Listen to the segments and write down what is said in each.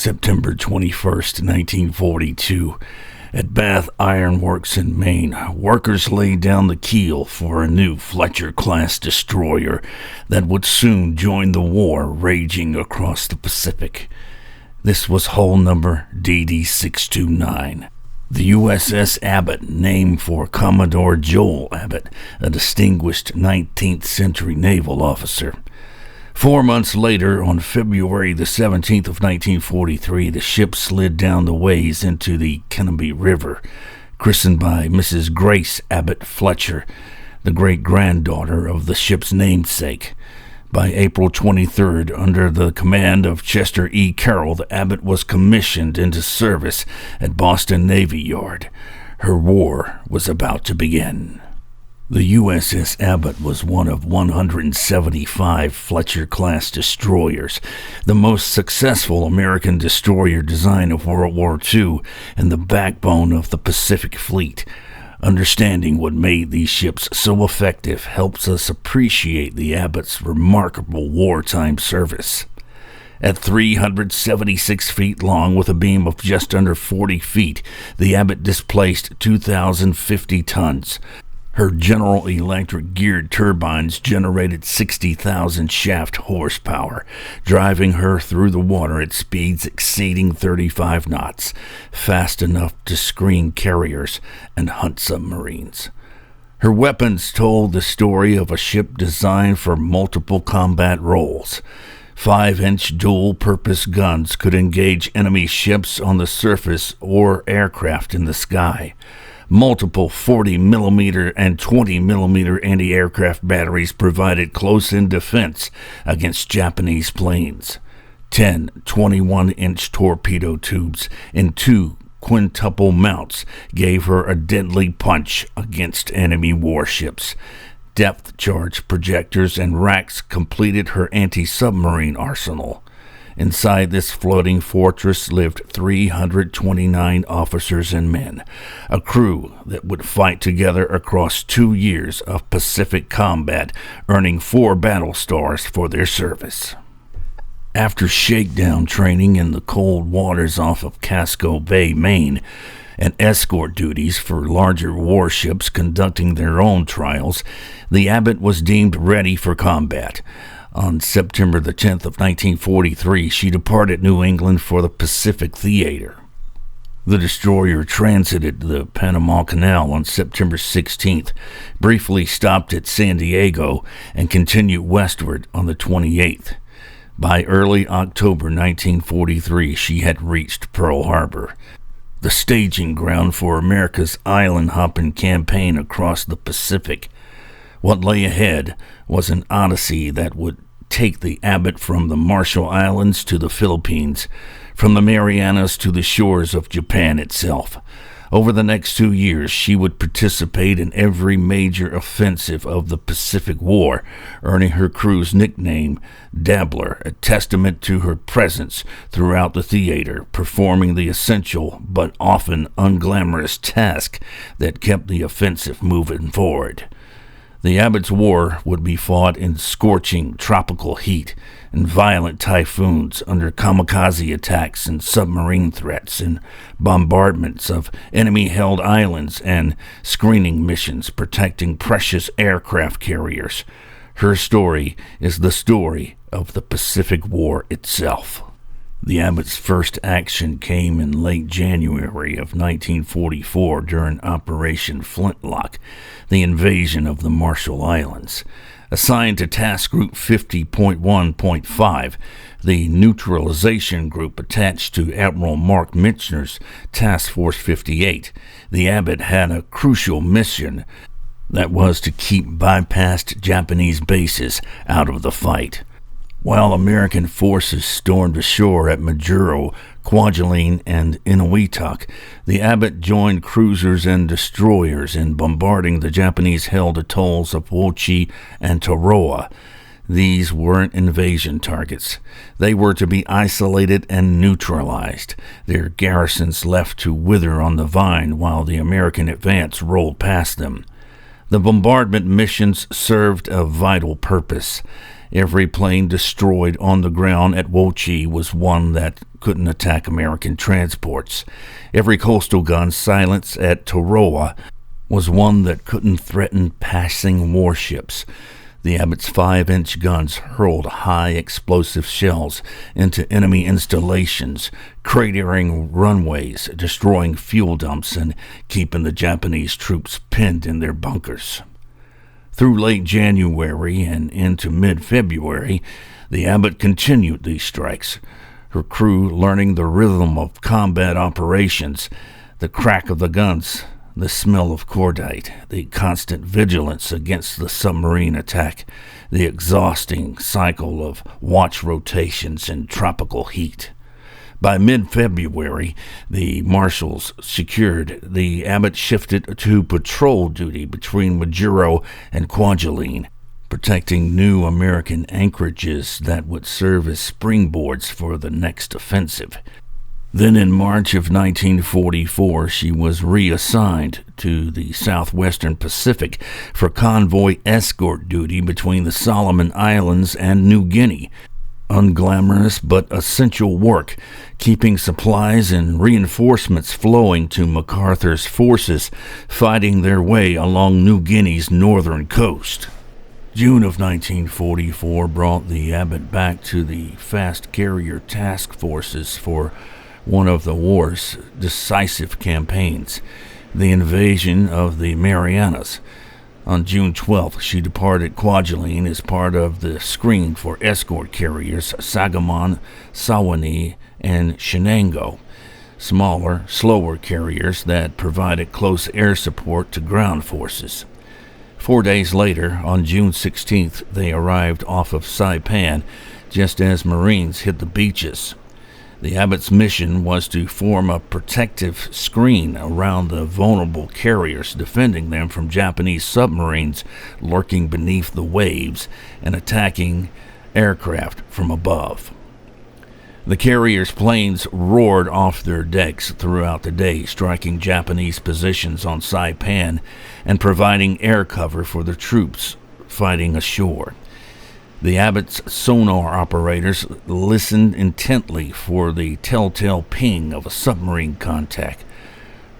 September 21st, 1942. At Bath Iron Works in Maine, workers laid down the keel for a new Fletcher-class destroyer that would soon join the war raging across the Pacific. This was hull number DD-629. The USS Abbot, named for Commodore Joel Abbot, a distinguished 19th century naval officer. 4 months later, on February the 17th of 1943, the ship slid down the ways into the Kennebec River, christened by Mrs. Grace Abbot Fletcher, the great-granddaughter of the ship's namesake. By April 23rd, under the command of Chester E. Carroll, the Abbot was commissioned into service at Boston Navy Yard. Her war was about to begin. The USS Abbot was one of 175 Fletcher-class destroyers, the most successful American destroyer design of World War II and the backbone of the Pacific Fleet. Understanding what made these ships so effective helps us appreciate the Abbot's remarkable wartime service. At 376 feet long with a beam of just under 40 feet, the Abbot displaced 2,050 tons. Her General Electric geared turbines generated 60,000 shaft horsepower, driving her through the water at speeds exceeding 35 knots, fast enough to screen carriers and hunt submarines. Her weapons told the story of a ship designed for multiple combat roles. 5-inch dual-purpose guns could engage enemy ships on the surface or aircraft in the sky. Multiple 40mm and 20mm anti-aircraft batteries provided close-in defense against Japanese planes. 10 21-inch torpedo tubes in 2 quintuple mounts gave her a deadly punch against enemy warships. Depth charge projectors and racks completed her anti-submarine arsenal. Inside this floating fortress lived 329 officers and men, a crew that would fight together across 2 years of Pacific combat, earning 4 battle stars for their service. After shakedown training in the cold waters off of Casco Bay, Maine, and escort duties for larger warships conducting their own trials, the Abbot was deemed ready for combat. On September the 10th of 1943, she departed New England for the Pacific Theater. The destroyer transited the Panama Canal on September 16th, briefly stopped at San Diego, and continued westward on the 28th. By early October 1943, she had reached Pearl Harbor, the staging ground for America's island-hopping campaign across the Pacific. What lay ahead was an odyssey that would take the Abbot from the Marshall Islands to the Philippines, from the Marianas to the shores of Japan itself. Over the next 2 years, she would participate in every major offensive of the Pacific War, earning her crew's nickname, Dabbler, a testament to her presence throughout the theater, performing the essential but often unglamorous task that kept the offensive moving forward. The Abbot's war would be fought in scorching tropical heat and violent typhoons, under kamikaze attacks and submarine threats and bombardments of enemy-held islands and screening missions protecting precious aircraft carriers. Her story is the story of the Pacific War itself. The Abbot's first action came in late January of 1944 during Operation Flintlock, the invasion of the Marshall Islands. Assigned to Task Group 50.1.5, the neutralization group attached to Admiral Mark Michener's Task Force 58, the Abbot had a crucial mission that was to keep bypassed Japanese bases out of the fight. While American forces stormed ashore at Majuro, Kwajalein, and Inuiatak, the Abbot joined cruisers and destroyers in bombarding the Japanese-held atolls of Wochi and Tarawa. These weren't invasion targets. They were to be isolated and neutralized, their garrisons left to wither on the vine while the American advance rolled past them. The bombardment missions served a vital purpose. Every plane destroyed on the ground at Wochi was one that couldn't attack American transports. Every coastal gun silenced at Tarawa was one that couldn't threaten passing warships. The Abbot's 5-inch guns hurled high explosive shells into enemy installations, cratering runways, destroying fuel dumps, and keeping the Japanese troops pinned in their bunkers. Through late January and into mid-February, the Abbot continued these strikes, her crew learning the rhythm of combat operations, the crack of the guns, the smell of cordite, the constant vigilance against the submarine attack, the exhausting cycle of watch rotations in tropical heat. By mid-February, the marshals secured. The Abbot shifted to patrol duty between Majuro and Kwajalein, protecting new American anchorages that would serve as springboards for the next offensive. Then in March of 1944, she was reassigned to the southwestern Pacific for convoy escort duty between the Solomon Islands and New Guinea. Unglamorous but essential work, keeping supplies and reinforcements flowing to MacArthur's forces fighting their way along New Guinea's northern coast. June of 1944 brought the Abbot back to the fast carrier task forces for one of the war's decisive campaigns, the invasion of the Marianas. On June 12th, she departed Kwajalein as part of the screen for escort carriers Sagamon, Sawani, and Shenango, smaller, slower carriers that provided close air support to ground forces. 4 days later, on June 16th, they arrived off of Saipan just as Marines hit the beaches. The Abbot's mission was to form a protective screen around the vulnerable carriers, defending them from Japanese submarines lurking beneath the waves and attacking aircraft from above. The carriers' planes roared off their decks throughout the day, striking Japanese positions on Saipan and providing air cover for the troops fighting ashore. The Abbot's sonar operators listened intently for the telltale ping of a submarine contact.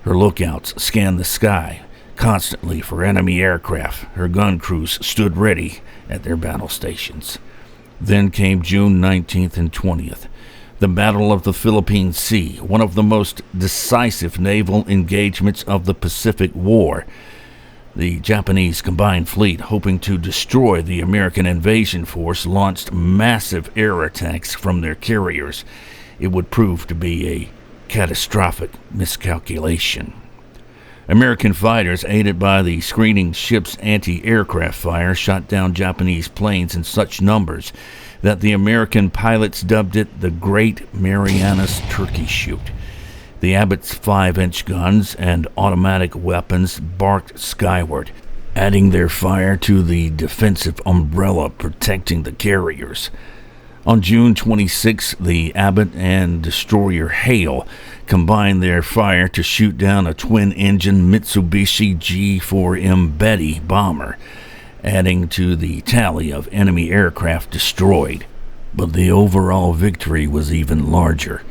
Her lookouts scanned the sky constantly for enemy aircraft. Her gun crews stood ready at their battle stations. Then came June 19th and 20th, the Battle of the Philippine Sea, one of the most decisive naval engagements of the Pacific War. The Japanese combined fleet, hoping to destroy the American invasion force, launched massive air attacks from their carriers. It would prove to be a catastrophic miscalculation. American fighters, aided by the screening ship's anti-aircraft fire, shot down Japanese planes in such numbers that the American pilots dubbed it the Great Marianas Turkey Shoot. The Abbot's 5-inch guns and automatic weapons barked skyward, adding their fire to the defensive umbrella protecting the carriers. On June 26, the Abbot and destroyer Hale combined their fire to shoot down a twin-engine Mitsubishi G4M Betty bomber, adding to the tally of enemy aircraft destroyed. But the overall victory was even larger.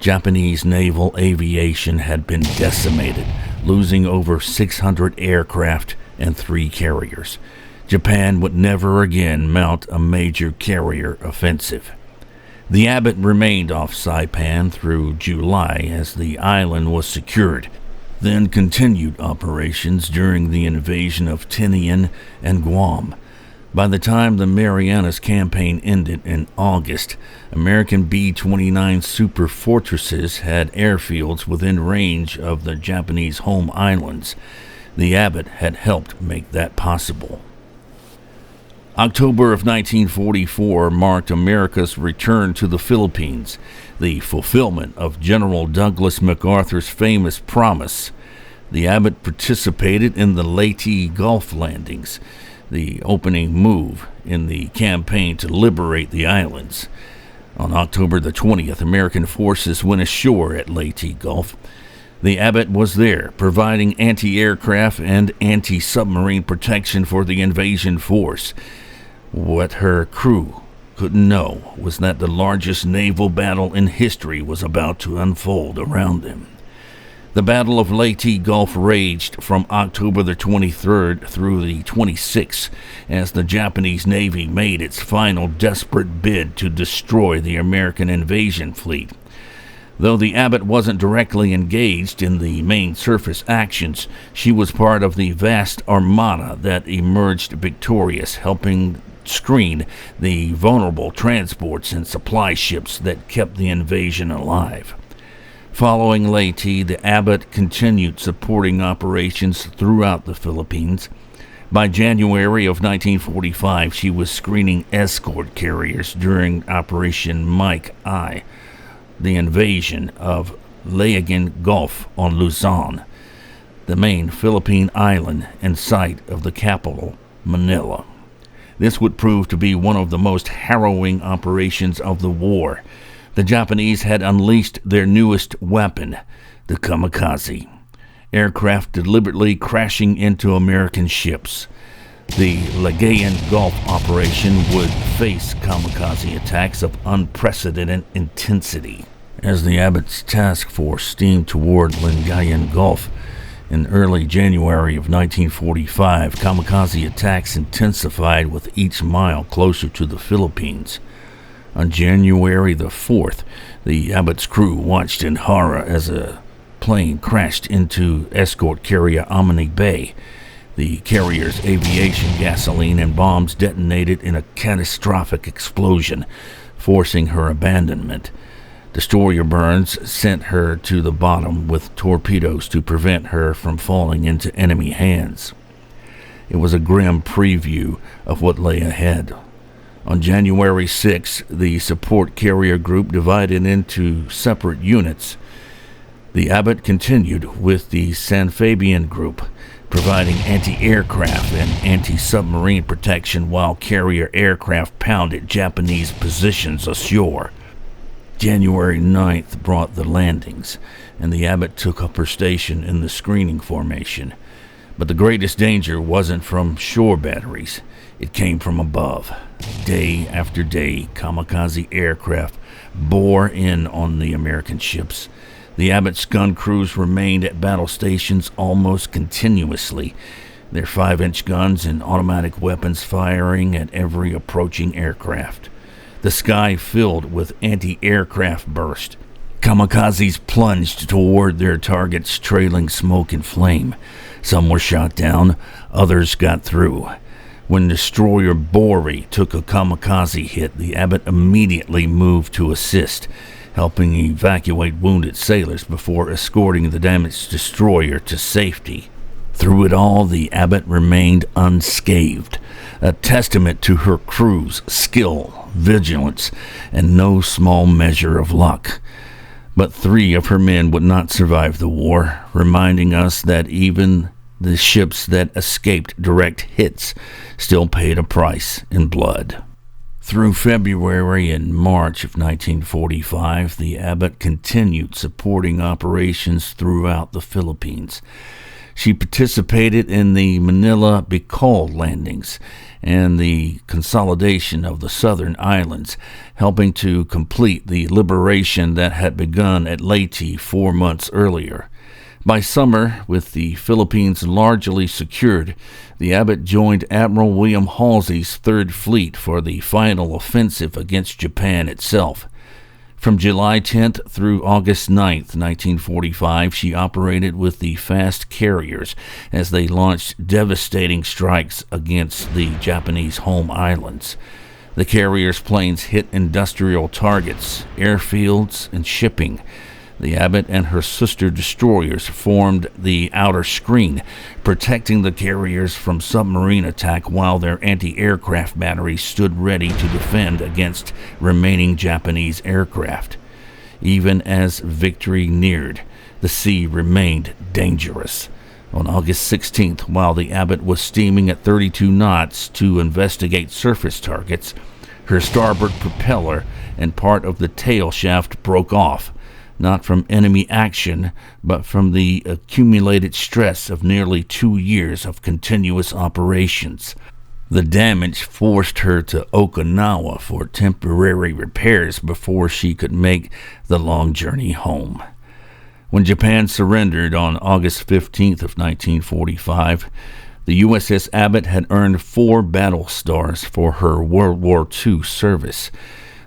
Japanese naval aviation had been decimated, losing over 600 aircraft and 3 carriers. Japan would never again mount a major carrier offensive. The Abbot remained off Saipan through July as the island was secured, then continued operations during the invasion of Tinian and Guam. By the time the Marianas campaign ended in August, American B-29 super fortresses had airfields within range of the Japanese home islands. The Abbot had helped make that possible. October of 1944 marked America's return to the Philippines, the fulfillment of General Douglas MacArthur's famous promise. The Abbot participated in the Leyte Gulf landings, the opening move in the campaign to liberate the islands. On October the 20th, American forces went ashore at Leyte Gulf. The Abbot was there, providing anti-aircraft and anti-submarine protection for the invasion force. What her crew couldn't know was that the largest naval battle in history was about to unfold around them. The Battle of Leyte Gulf raged from October the 23rd through the 26th as the Japanese Navy made its final desperate bid to destroy the American invasion fleet. Though the Abbot wasn't directly engaged in the main surface actions, she was part of the vast armada that emerged victorious, helping screen the vulnerable transports and supply ships that kept the invasion alive. Following Leyte, the Abbot continued supporting operations throughout the Philippines. By January of 1945, she was screening escort carriers during Operation Mike I, the invasion of Layugan Gulf on Luzon, the main Philippine island and site of the capital, Manila. This would prove to be one of the most harrowing operations of the war. The Japanese had unleashed their newest weapon, the kamikaze, aircraft deliberately crashing into American ships. The Layugan Gulf operation would face kamikaze attacks of unprecedented intensity. As the Abbot's task force steamed toward Layugan Gulf in early January of 1945, kamikaze attacks intensified with each mile closer to the Philippines. On January the 4th, the Abbot's crew watched in horror as a plane crashed into escort carrier Amani Bay. The carrier's aviation gasoline and bombs detonated in a catastrophic explosion, forcing her abandonment. Destroyer burns sent her to the bottom with torpedoes to prevent her from falling into enemy hands. It was a grim preview of what lay ahead. On January 6, the support carrier group divided into separate units. The Abbot continued with the San Fabian group, providing anti-aircraft and anti-submarine protection while carrier aircraft pounded Japanese positions ashore. January 9th brought the landings, and the Abbot took up her station in the screening formation. But the greatest danger wasn't from shore batteries. It came from above. Day after day, kamikaze aircraft bore in on the American ships. The Abbot's gun crews remained at battle stations almost continuously, their 5-inch guns and automatic weapons firing at every approaching aircraft. The sky filled with anti-aircraft burst. Kamikazes plunged toward their targets, trailing smoke and flame. Some were shot down, others got through. When destroyer Bori took a kamikaze hit, the Abbot immediately moved to assist, helping evacuate wounded sailors before escorting the damaged destroyer to safety. Through it all, the Abbot remained unscathed, a testament to her crew's skill, vigilance, and no small measure of luck. But 3 of her men would not survive the war, reminding us that even the ships that escaped direct hits still paid a price in blood. Through February and March of 1945, the Abbot continued supporting operations throughout the Philippines. She participated in the Manila Bicol landings and the consolidation of the southern islands, helping to complete the liberation that had begun at Leyte 4 months earlier. By summer, with the Philippines largely secured, the Abbot joined Admiral William Halsey's Third Fleet for the final offensive against Japan itself. From July 10th through August 9th, 1945, she operated with the fast carriers as they launched devastating strikes against the Japanese home islands. The carriers' planes hit industrial targets, airfields, and shipping. The Abbot and her sister destroyers formed the outer screen, protecting the carriers from submarine attack while their anti-aircraft batteries stood ready to defend against remaining Japanese aircraft. Even as victory neared, the sea remained dangerous. On August 16th, while the Abbot was steaming at 32 knots to investigate surface targets, her starboard propeller and part of the tail shaft broke off. not from enemy action, but from the accumulated stress of nearly 2 years of continuous operations. The damage forced her to Okinawa for temporary repairs before she could make the long journey home. When Japan surrendered on August 15th of 1945, the USS Abbot had earned 4 battle stars for her World War II service: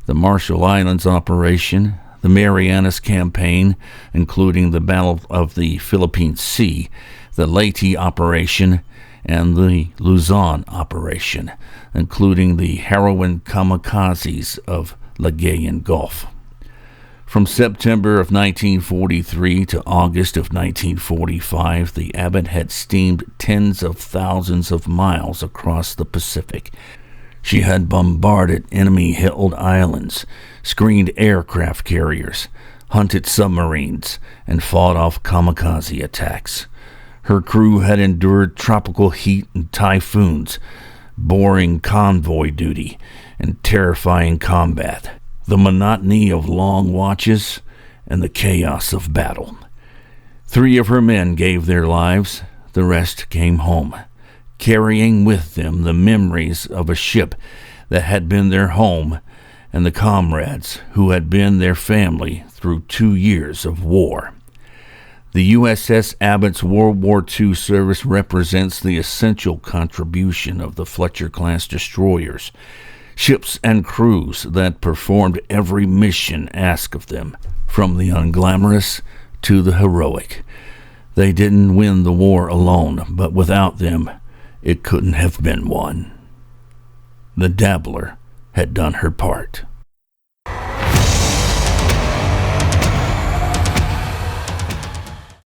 the Marshall Islands operation, the Marianas Campaign, including the Battle of the Philippine Sea, the Leyte operation, and the Luzon operation, including the heroine kamikazes of Laysan Gulf. From September of 1943 to August of 1945, the Abbot had steamed tens of thousands of miles across the Pacific. She had bombarded enemy-held islands, screened aircraft carriers, hunted submarines, and fought off kamikaze attacks. Her crew had endured tropical heat and typhoons, boring convoy duty, and terrifying combat, the monotony of long watches, and the chaos of battle. 3 of her men gave their lives, the rest came home, carrying with them the memories of a ship that had been their home and the comrades who had been their family through 2 years of war. The USS Abbot's World War II service represents the essential contribution of the Fletcher-class destroyers, ships and crews that performed every mission asked of them, from the unglamorous to the heroic. They didn't win the war alone, but without them, it couldn't have been won. The dabbler had done her part.